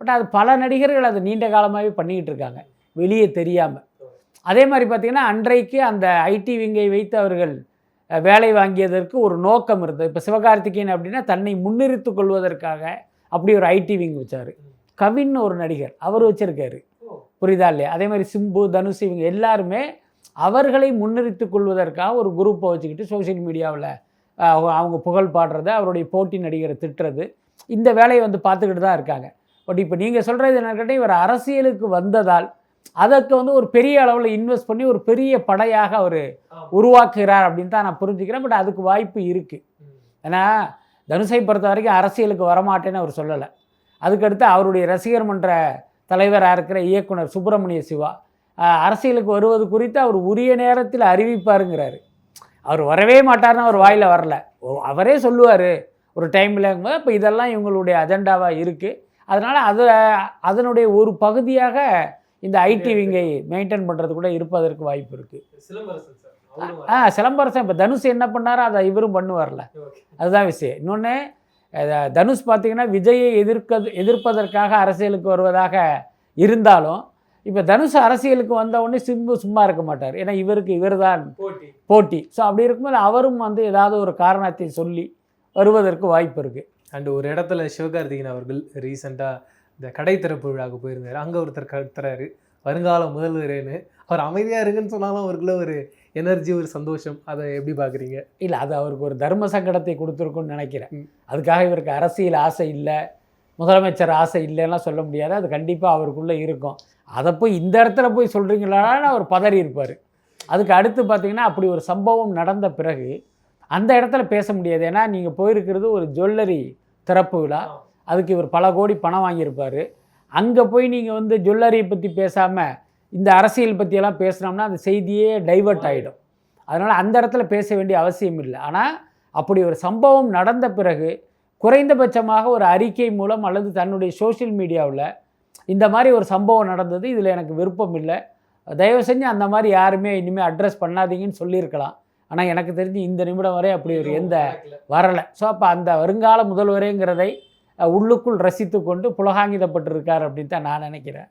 But அது பல நடிகர்கள் அது நீண்ட காலமாகவே பண்ணிக்கிட்டு இருக்காங்க வெளியே தெரியாமல். அதே மாதிரி பார்த்திங்கன்னா அன்றைக்கு அந்த ஐடி விங்கை வைத்து அவர்கள் வேலை வாங்கியதற்கு ஒரு நோக்கம் இருந்தது. இப்போ சிவகார்த்திகேயன் அப்படின்னா தன்னை முன்னிறுத்து கொள்வதற்காக அப்படி ஒரு ஐடி விங் வச்சார். கவின் ஒரு நடிகர் அவர் வச்சுருக்காரு, புரியுதா இல்லையா? அதே மாதிரி சிம்பு, தனுஷ் இவங்க எல்லாருமே அவர்களை முன்னிறுத்து கொள்வதற்காக ஒரு குரூப்பை வச்சுக்கிட்டு சோஷியல் மீடியாவில் அவங்க புகழ் பாடுறது, அவருடைய போட்டி நடிகரை திட்டுறது, இந்த வேலையை வந்து பார்த்துக்கிட்டு தான் இருக்காங்க. பட் இப்போ நீங்கள் சொல்கிறது என்ன கேட்டால் இவர் அரசியலுக்கு வந்ததால் அதற்கு வந்து ஒரு பெரிய அளவில் இன்வெஸ்ட் பண்ணி ஒரு பெரிய படையாக அவர் உருவாக்குகிறார் அப்படின்னு தான் நான் புரிஞ்சுக்கிறேன். பட் அதுக்கு வாய்ப்பு இருக்குது. ஏன்னா தனுஷை பொறுத்த வரைக்கும் அரசியலுக்கு வரமாட்டேன்னு அவர் சொல்லலை. அதுக்கடுத்து அவருடைய ரசிகர் மன்ற தலைவராக இருக்கிற இயக்குனர் சுப்பிரமணிய சிவா அரசியலுக்கு வருவது குறித்து அவர் உரிய நேரத்தில் அறிவிப்பாருங்கிறாரு. அவர் வரவே மாட்டார்னு அவர் வாயில் வரல, அவரே சொல்லுவார் ஒரு டைமில். இப்போ இதெல்லாம் இவங்களுடைய அஜெண்டாவாக இருக்குது. அதனால் அதனுடைய ஒரு பகுதியாக இந்த ஐடி விங்கை மெயின்டைன் பண்ணுறது கூட இருப்பதற்கு வாய்ப்பு இருக்குது. சிலம்பரசன் இப்போ தனுஷ் என்ன பண்ணாரோ அதை இவரும் பண்ணுவார்ல, அதுதான் விஷயம். இன்னொன்று தனுஷ் பார்த்திங்கன்னா விஜயை எதிர்ப்பதற்காக அரசியலுக்கு வருவதாக இருந்தாலும் இப்போ தனுஷ் அரசியலுக்கு வந்த உடனே சிம்பு சும்மா இருக்க மாட்டார். ஏன்னா இவர் தான் போட்டி. ஸோ அப்படி இருக்கும்போது அவரும் வந்து ஏதாவது ஒரு காரணத்தை சொல்லி வருவதற்கு வாய்ப்பு இருக்குது. அண்டு ஒரு இடத்துல சிவகார்த்திகேயன் அவர்கள் ரீசெண்டாக இந்த கடை திறப்பு விழாவுக்கு போயிருந்தார். அங்கே ஒருத்தர் கத்துறாரு வருங்கால முதல்வரேன்னு. அவர் அமைதியாக இருக்குன்னு சொன்னாலும் அவருக்குள்ள ஒரு எனர்ஜி, ஒரு சந்தோஷம். அதை எப்படி பார்க்குறீங்க? இல்லை, அது அவருக்கு ஒரு தர்ம சங்கடத்தை கொடுத்துருக்குன்னு நினைக்கிறேன். அதுக்காக இவருக்கு அரசியல் ஆசை இல்லை, முதலமைச்சர் ஆசை இல்லைன்னா சொல்ல முடியாது. அது கண்டிப்பாக அவருக்குள்ளே இருக்கும். அதை போய் இந்த இடத்துல போய் சொல்கிறீங்களான்னு அவர் பதறி இருப்பார். அதுக்கு அடுத்து பார்த்திங்கன்னா அப்படி ஒரு சம்பவம் நடந்த பிறகு அந்த இடத்துல பேச முடியாது. ஏன்னா நீங்கள் போயிருக்கிறது ஒரு ஜுவல்லரி திறப்பு விழா, அதுக்கு இவர் பல கோடி பணம் வாங்கியிருப்பார். அங்கே போய் நீங்கள் வந்து ஜுவல்லரியை பற்றி பேசாமல் இந்த அரசியல் பற்றியெல்லாம் பேசுனோம்னா அந்த செய்தியே டைவர்ட் ஆகிடும். அதனால் அந்த இடத்துல பேச வேண்டிய அவசியம் இல்லை. ஆனால் அப்படி ஒரு சம்பவம் நடந்த பிறகு குறைந்தபட்சமாக ஒரு அறிக்கை மூலம் அல்லது தன்னுடைய சோஷியல் மீடியாவில் இந்த மாதிரி ஒரு சம்பவம் நடந்தது, இதில் எனக்கு விருப்பம் இல்லை, தயவு செஞ்சு அந்த மாதிரி யாருமே இனிமேல் அட்ரஸ் பண்ணாதீங்கன்னு சொல்லியிருக்கலாம். ஆனால் எனக்கு தெரிஞ்சு இந்த நிமிடம் வரை அப்படி ஒரு எந்த வரலை. ஸோ அப்போ அந்த வருங்கால முதல்வரேங்கிறதை உள்ளுக்குள் ரசித்து கொண்டு புலகாங்கிதப்பட்டிருக்கார் அப்படின்னு தான் நான் நினைக்கிறேன்.